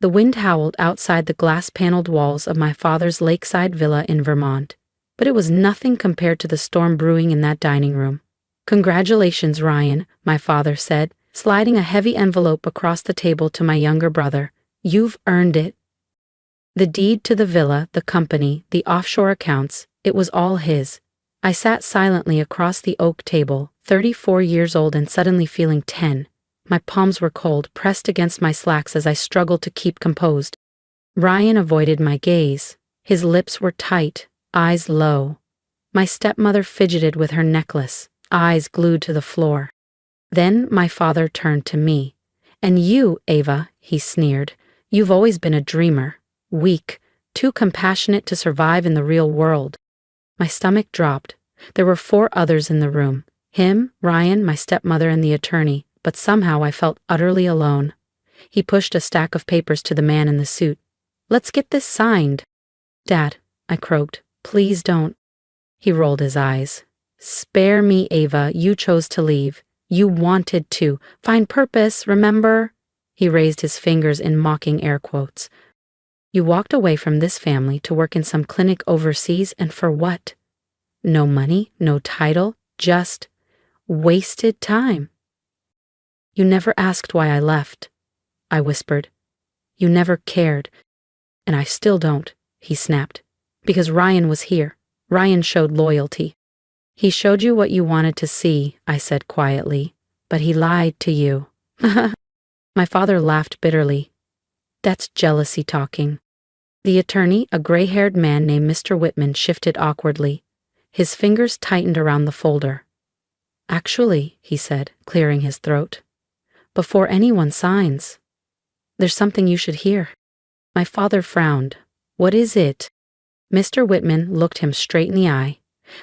The wind howled outside the glass-paneled walls of my father's lakeside villa in Vermont, but it was nothing compared to the storm brewing in that dining room. "Congratulations, Ryan," my father said, sliding a heavy envelope across the table to my younger brother. "You've earned it." The deed to the villa, the company, the offshore accounts, it was all his. I sat silently across the oak table, 34 years old and suddenly feeling 10. My palms were cold, pressed against my slacks as I struggled to keep composed. Ryan avoided my gaze. His lips were tight, eyes low. My stepmother fidgeted with her necklace, eyes glued to the floor. Then my father turned to me. "And you, Ava," he sneered, "you've always been a dreamer. Weak, too compassionate to survive in the real world." My stomach dropped. There were 4 others in the room. Him, Ryan, my stepmother, and the attorney, but somehow I felt utterly alone. He pushed a stack of papers to the man in the suit. "Let's get this signed." "Dad," I croaked, "please don't." He rolled his eyes. "Spare me, Ava, you chose to leave. You wanted to. Find purpose, remember?" He raised his fingers in mocking air quotes. "You walked away from this family to work in some clinic overseas, and for what? No money, no title, just wasted time." "You never asked why I left," I whispered. "You never cared. And I still don't," he snapped. "Because Ryan was here. Ryan showed loyalty." "He showed you what you wanted to see," I said quietly, "but he lied to you." My father laughed bitterly. "That's jealousy talking." The attorney, a gray-haired man named Mr. Whitman, shifted awkwardly. His fingers tightened around the folder. "Actually," he said, clearing his throat, "before anyone signs, there's something you should hear." My father frowned. "What is it?" Mr. Whitman looked him straight in the eye.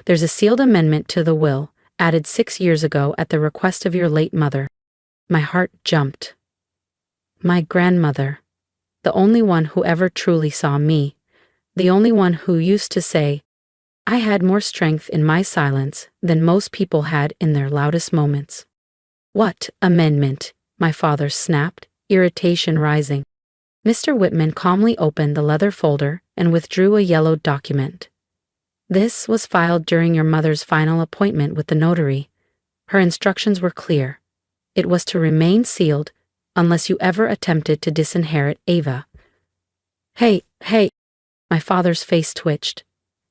"There's a sealed amendment to the will, added 6 years ago at the request of your late mother." My heart jumped. My grandmother, the only one who ever truly saw me, the only one who used to say, "I had more strength in my silence than most people had in their loudest moments." "What amendment?" my father snapped, irritation rising. Mr. Whitman calmly opened the leather folder and withdrew a yellowed document. "This was filed during your mother's final appointment with the notary. Her instructions were clear. It was to remain sealed unless you ever attempted to disinherit Ava." Hey, my father's face twitched.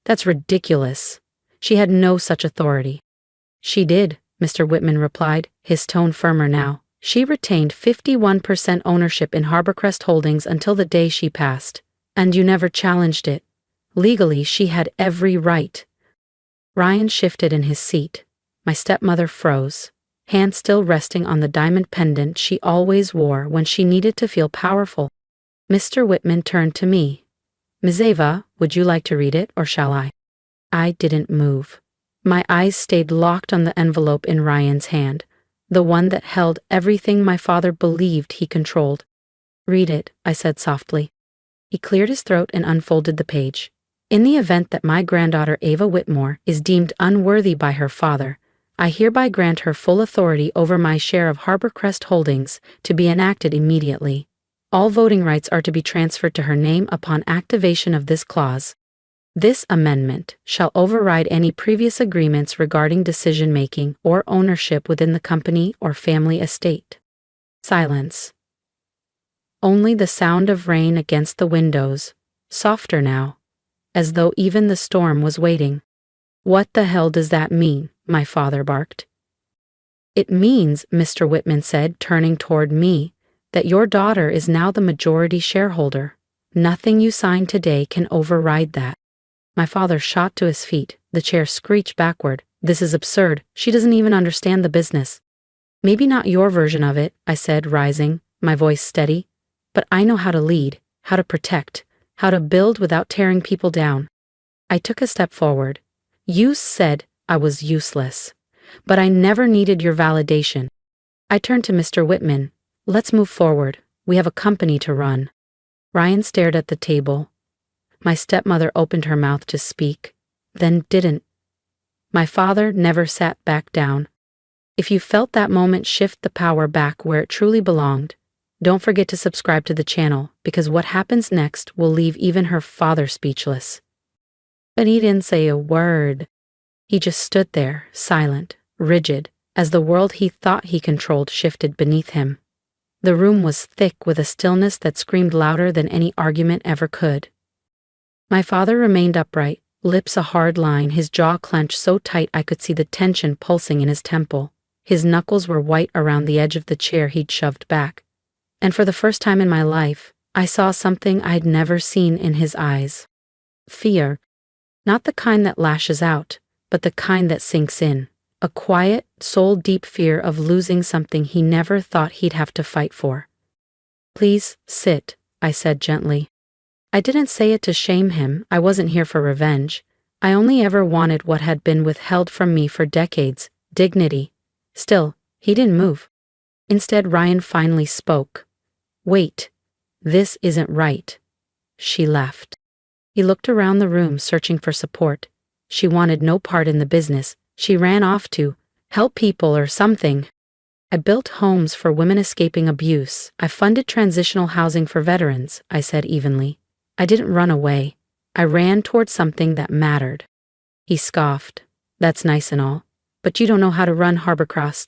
"That's ridiculous. She had no such authority." "She did," Mr. Whitman replied, his tone firmer now. "She retained 51% ownership in Harborcrest Holdings until the day she passed. And you never challenged it. Legally, she had every right." Ryan shifted in his seat. My stepmother froze, hand still resting on the diamond pendant she always wore when she needed to feel powerful. Mr. Whitman turned to me. "Ms. Ava, would you like to read it, or shall I?" I didn't move. My eyes stayed locked on the envelope in Ryan's hand, the one that held everything my father believed he controlled. "Read it," I said softly. He cleared his throat and unfolded the page. "In the event that my granddaughter Ava Whitmore is deemed unworthy by her father, I hereby grant her full authority over my share of Harborcrest Holdings to be enacted immediately. All voting rights are to be transferred to her name upon activation of this clause. This amendment shall override any previous agreements regarding decision-making or ownership within the company or family estate." Silence. Only the sound of rain against the windows, softer now, as though even the storm was waiting. "What the hell does that mean?" my father barked. "It means," Mr. Whitman said, turning toward me, "that your daughter is now the majority shareholder. Nothing you sign today can override that." My father shot to his feet. The chair screeched backward. "This is absurd. She doesn't even understand the business." "Maybe not your version of it," I said, rising, my voice steady. "But I know how to lead, how to protect, how to build without tearing people down." I took a step forward. "You said I was useless, but I never needed your validation." I turned to Mr. Whitman. "Let's move forward. We have a company to run." Ryan stared at the table. My stepmother opened her mouth to speak, then didn't. My father never sat back down. If you felt that moment shift the power back where it truly belonged, Don't forget to subscribe to the channel, because what happens next will leave even her father speechless. But he didn't say a word. He just stood there, silent, rigid, as the world he thought he controlled shifted beneath him. The room was thick with a stillness that screamed louder than any argument ever could. My father remained upright, lips a hard line, his jaw clenched so tight I could see the tension pulsing in his temple. His knuckles were white around the edge of the chair he'd shoved back. And for the first time in my life, I saw something I'd never seen in his eyes. Fear. Not the kind that lashes out, but the kind that sinks in. A quiet, soul-deep fear of losing something he never thought he'd have to fight for. "Please, sit," I said gently. I didn't say it to shame him. I wasn't here for revenge. I only ever wanted what had been withheld from me for decades, dignity. Still, he didn't move. Instead, Ryan finally spoke. "Wait. This isn't right." She left. He looked around the room, searching for support. She wanted no part in the business. She ran off to help people or something. "I built homes for women escaping abuse. I funded transitional housing for veterans," I said evenly. "I didn't run away. I ran toward something that mattered." He scoffed. "That's nice and all, but you don't know how to run Harborcross."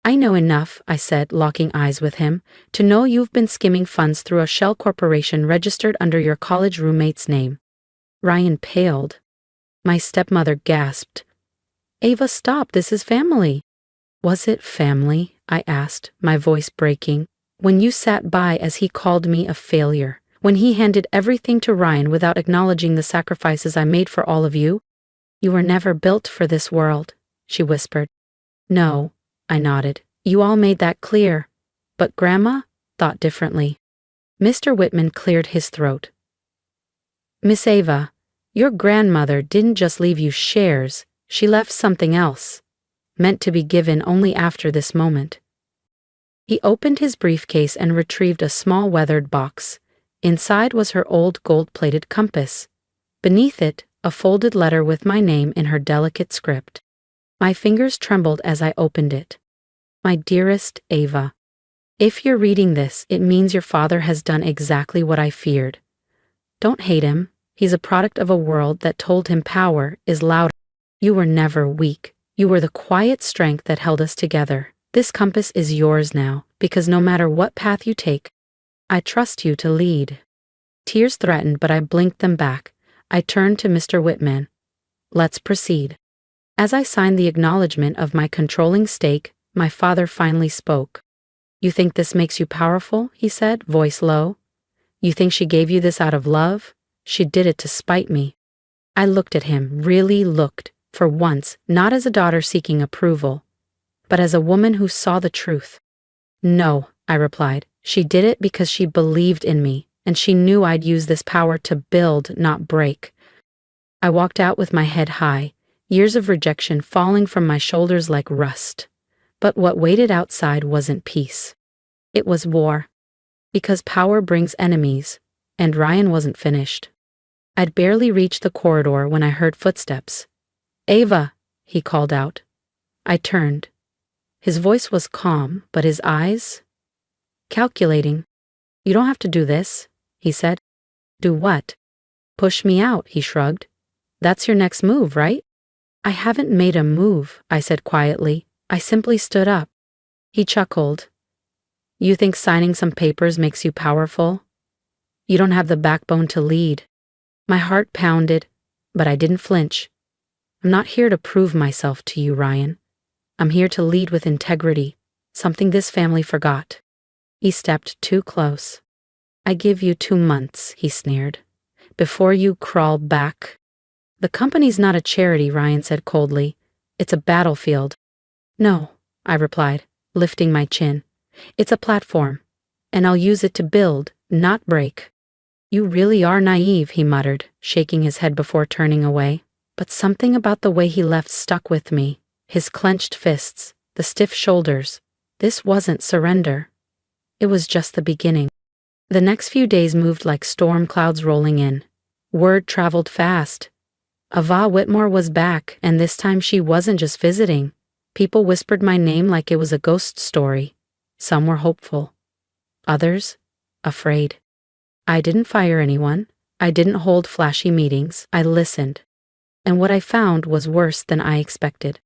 "I know enough," I said, locking eyes with him, "to know you've been skimming funds through a shell corporation registered under your college roommate's name." Ryan paled. My stepmother gasped. "Ava, stop, this is family." "Was it family?" I asked, my voice breaking. "When you sat by as he called me a failure, when he handed everything to Ryan without acknowledging the sacrifices I made for all of you?" "You were never built for this world," she whispered. "No," I nodded. "You all made that clear. But Grandma thought differently." Mr. Whitman cleared his throat. "Miss Ava, your grandmother didn't just leave you shares, she left something else, meant to be given only after this moment." He opened his briefcase and retrieved a small weathered box. Inside was her old gold-plated compass. Beneath it, a folded letter with my name in her delicate script. My fingers trembled as I opened it. "My dearest Ava, if you're reading this, it means your father has done exactly what I feared. Don't hate him. He's a product of a world that told him power is louder. You were never weak. You were the quiet strength that held us together. This compass is yours now, because no matter what path you take, I trust you to lead." Tears threatened, but I blinked them back. I turned to Mr. Whitman. "Let's proceed." As I signed the acknowledgement of my controlling stake, my father finally spoke. "You think this makes you powerful?" he said, voice low. "You think she gave you this out of love? She did it to spite me." I looked at him, really looked, for once, not as a daughter seeking approval, but as a woman who saw the truth. "No," I replied. "She did it because she believed in me, and she knew I'd use this power to build, not break." I walked out with my head high, years of rejection falling from my shoulders like rust. But what waited outside wasn't peace. It was war. Because power brings enemies, and Ryan wasn't finished. I'd barely reached the corridor when I heard footsteps. "Ava," he called out. I turned. His voice was calm, but his eyes? Calculating. "You don't have to do this," he said. "Do what?" "Push me out," he shrugged. "That's your next move, right?" "I haven't made a move," I said quietly. "I simply stood up." He chuckled. "You think signing some papers makes you powerful? You don't have the backbone to lead." My heart pounded, but I didn't flinch. "I'm not here to prove myself to you, Ryan. I'm here to lead with integrity, something this family forgot." He stepped too close. "I give you 2 months," he sneered, "before you crawl back." "The company's not a charity," Ryan said coldly. "It's a battlefield." "No," I replied, lifting my chin. "It's a platform, and I'll use it to build, not break." "You really are naive," he muttered, shaking his head before turning away. But something about the way he left stuck with me. His clenched fists, the stiff shoulders. This wasn't surrender. It was just the beginning. The next few days moved like storm clouds rolling in. Word traveled fast. Ava Whitmore was back, and this time she wasn't just visiting. People whispered my name like it was a ghost story. Some were hopeful. Others, afraid. I didn't fire anyone. I didn't hold flashy meetings. I listened. And what I found was worse than I expected.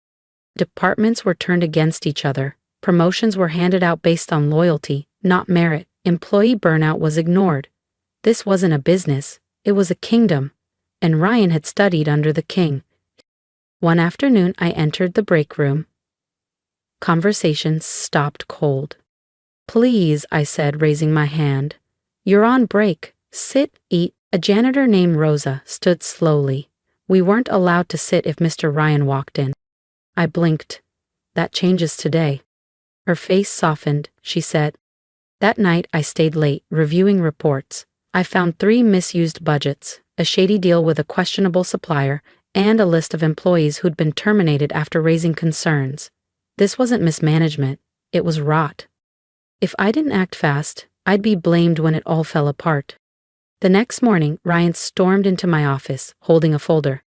Departments were turned against each other. Promotions were handed out based on loyalty, not merit. Employee burnout was ignored. This wasn't a business, it was a kingdom. And Ryan had studied under the king. One afternoon, I entered the break room. Conversations stopped cold. "Please," I said, raising my hand. "You're on break. Sit, eat." A janitor named Rosa stood slowly. We weren't allowed to sit if Mr. Ryan walked in. I blinked. "That changes today." Her face softened. She said, "That night I stayed late, reviewing reports. I found 3 misused budgets, a shady deal with a questionable supplier, and a list of employees who'd been terminated after raising concerns. This wasn't mismanagement, it was rot. If I didn't act fast, I'd be blamed when it all fell apart." The next morning, Ryan stormed into my office, holding a folder.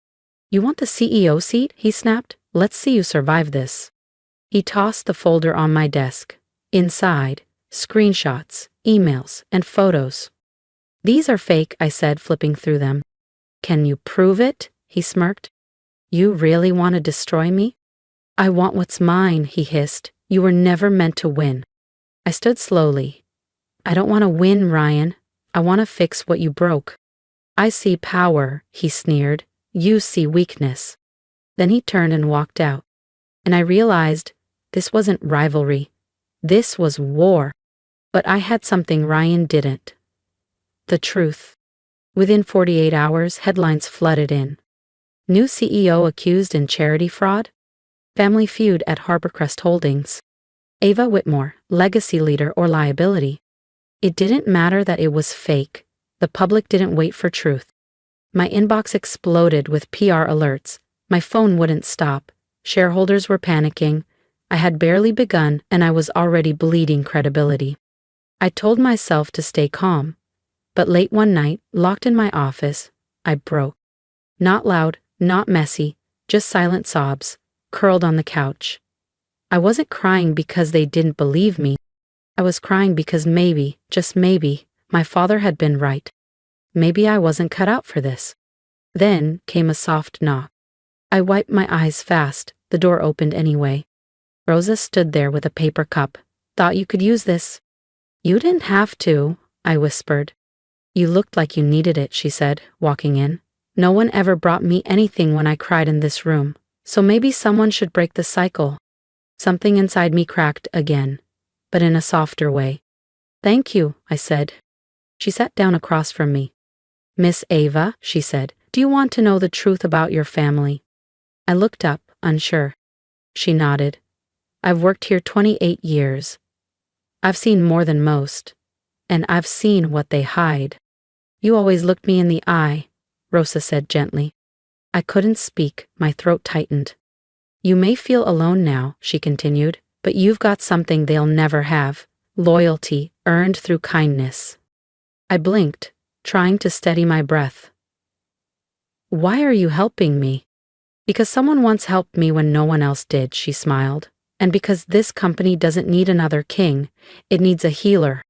"You want the CEO seat?" he snapped. "Let's see you survive this." He tossed the folder on my desk. Inside, screenshots, emails, and photos. "These are fake," I said, flipping through them. "Can you prove it?" he smirked. "You really want to destroy me?" "I want what's mine," he hissed. "You were never meant to win." I stood slowly. "I don't want to win, Ryan. I want to fix what you broke." "I see power," he sneered. "You see weakness." Then he turned and walked out. And I realized this wasn't rivalry. This was war. But I had something Ryan didn't. The truth. Within 48 hours, headlines flooded in. New CEO accused in charity fraud. Family feud at Harborcrest Holdings. Ava Whitmore, legacy leader or liability. It didn't matter that it was fake. The public didn't wait for truth. My inbox exploded with PR alerts. My phone wouldn't stop. Shareholders were panicking. I had barely begun and I was already bleeding credibility. I told myself to stay calm. But late one night, locked in my office, I broke. Not loud, not messy, just silent sobs, curled on the couch. I wasn't crying because they didn't believe me. I was crying because maybe, just maybe, my father had been right. Maybe I wasn't cut out for this. Then came a soft knock. I wiped my eyes fast. The door opened anyway. Rosa stood there with a paper cup. "Thought you could use this." "You didn't have to," I whispered. "You looked like you needed it," she said, walking in. "No one ever brought me anything when I cried in this room. So maybe someone should break the cycle." Something inside me cracked again, but in a softer way. "Thank you," I said. She sat down across from me. "Miss Ava," she said, "do you want to know the truth about your family?" I looked up, unsure. She nodded. "I've worked here 28 years. I've seen more than most, and I've seen what they hide." "You always looked me in the eye," Rosa said gently. I couldn't speak, my throat tightened. "You may feel alone now," she continued, "but you've got something they'll never have. Loyalty, earned through kindness." I blinked, trying to steady my breath. "Why are you helping me?" "Because someone once helped me when no one else did," she smiled. "And because this company doesn't need another king, it needs a healer."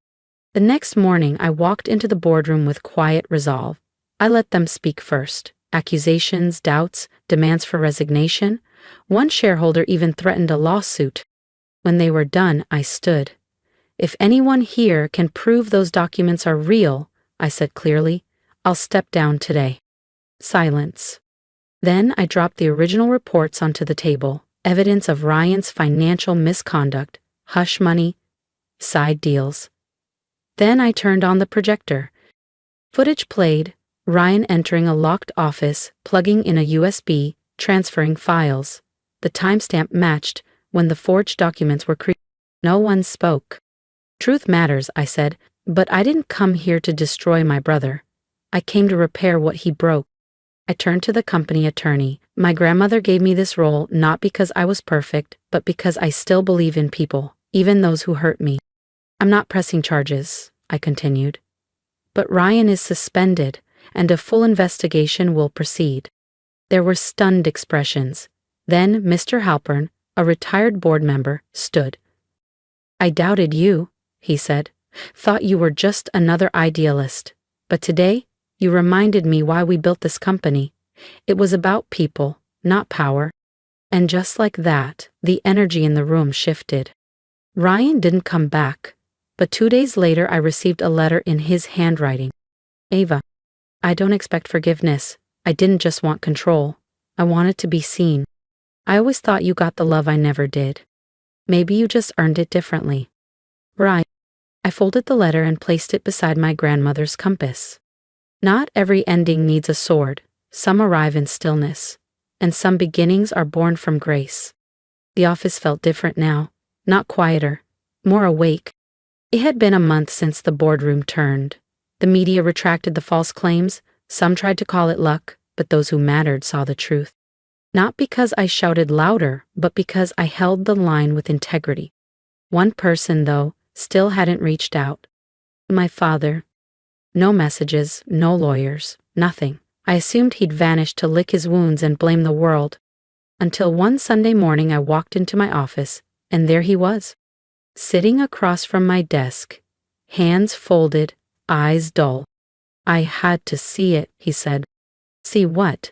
The next morning, I walked into the boardroom with quiet resolve. I let them speak first. Accusations, doubts, demands for resignation. One shareholder even threatened a lawsuit. When they were done, I stood. "If anyone here can prove those documents are real," I said clearly, "I'll step down today." Silence. Then I dropped the original reports onto the table, evidence of Ryan's financial misconduct, hush money, side deals. Then I turned on the projector. Footage played, Ryan entering a locked office, plugging in a USB, transferring files. The timestamp matched when the forged documents were created. No one spoke. "Truth matters," I said, "but I didn't come here to destroy my brother. I came to repair what he broke." I turned to the company attorney. "My grandmother gave me this role not because I was perfect, but because I still believe in people, even those who hurt me. I'm not pressing charges," I continued. "But Ryan is suspended, and a full investigation will proceed." There were stunned expressions. Then Mr. Halpern, a retired board member, stood. "I doubted you," he said. Thought you were just another idealist. But today, you reminded me why we built this company. It was about people, not power. And just like that, the energy in the room shifted. Ryan didn't come back, but 2 days later I received a letter in his handwriting. Ava, I don't expect forgiveness. I didn't just want control. I wanted to be seen. I always thought you got the love I never did. Maybe you just earned it differently. Ryan. I folded the letter and placed it beside my grandmother's compass. Not every ending needs a sword. Some arrive in stillness, and some beginnings are born from grace. The office felt different now, not quieter, more awake. It had been a month since the boardroom turned. The media retracted the false claims. Some tried to call it luck, but those who mattered saw the truth. Not because I shouted louder, but because I held the line with integrity. One person, though, still hadn't reached out. My father. No messages, no lawyers, nothing. I assumed he'd vanished to lick his wounds and blame the world. Until one Sunday morning I walked into my office, and there he was. Sitting across from my desk, hands folded, eyes dull. I had to see it, he said. See what?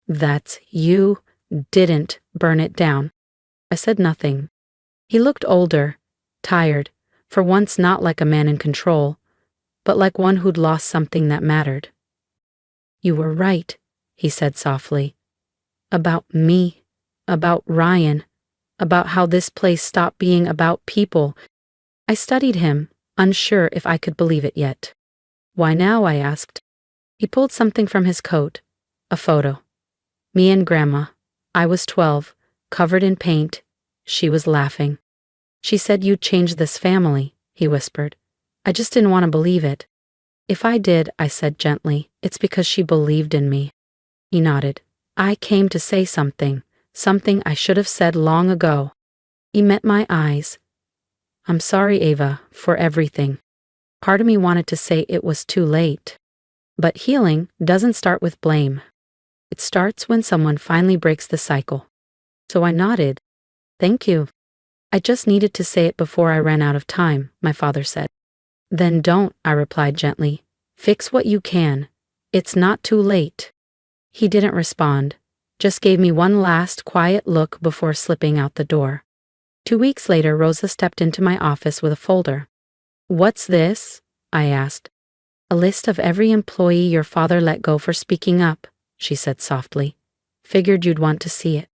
That you didn't burn it down. I said nothing. He looked older, tired, for once not like a man in control, but like one who'd lost something that mattered. You were right, he said softly. About me, about Ryan, about how this place stopped being about people. I studied him, unsure if I could believe it yet. Why now? I asked. He pulled something from his coat, a photo. Me and Grandma. I was 12, covered in paint. She was laughing. She said you'd change this family, he whispered. I just didn't want to believe it. If I did, I said gently, it's because she believed in me. He nodded. I came to say something I should have said long ago. He met my eyes. I'm sorry, Ava, for everything. Part of me wanted to say it was too late. But healing doesn't start with blame. It starts when someone finally breaks the cycle. So I nodded. Thank you. I just needed to say it before I ran out of time, my father said. Then don't, I replied gently. Fix what you can. It's not too late. He didn't respond, just gave me one last quiet look before slipping out the door. 2 weeks later, Rosa stepped into my office with a folder. What's this? I asked. A list of every employee your father let go for speaking up, she said softly. Figured you'd want to see it.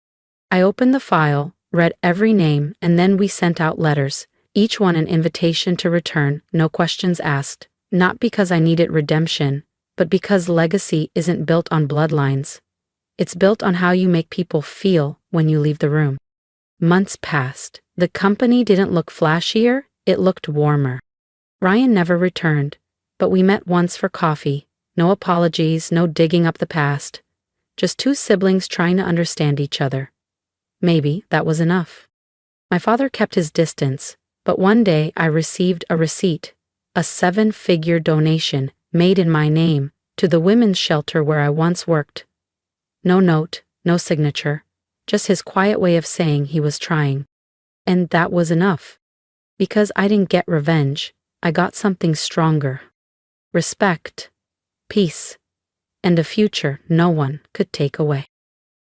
I opened the file, read every name, and then we sent out letters, each one an invitation to return, no questions asked, not because I needed redemption, but because legacy isn't built on bloodlines. It's built on how you make people feel when you leave the room. Months passed. The company didn't look flashier, it looked warmer. Ryan never returned, but we met once for coffee. No apologies, no digging up the past. Just two siblings trying to understand each other. Maybe that was enough. My father kept his distance, but one day I received a receipt, a 7-figure donation made in my name to the women's shelter where I once worked. No note, no signature, just his quiet way of saying he was trying. And that was enough. Because I didn't get revenge, I got something stronger. Respect, peace, and a future no one could take away.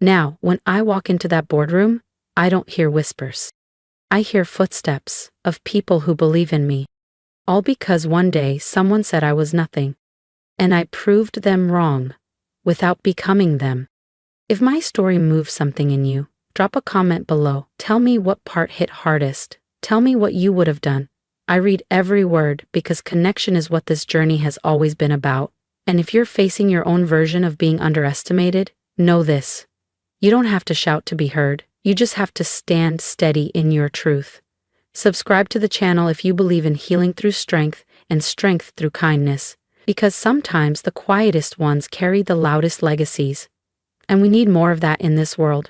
Now, when I walk into that boardroom, I don't hear whispers. I hear footsteps of people who believe in me. All because one day someone said I was nothing. And I proved them wrong, without becoming them. If my story moves something in you, drop a comment below. Tell me what part hit hardest. Tell me what you would have done. I read every word because connection is what this journey has always been about. And if you're facing your own version of being underestimated, know this. You don't have to shout to be heard. You just have to stand steady in your truth. Subscribe to the channel if you believe in healing through strength and strength through kindness, because sometimes the quietest ones carry the loudest legacies. And we need more of that in this world.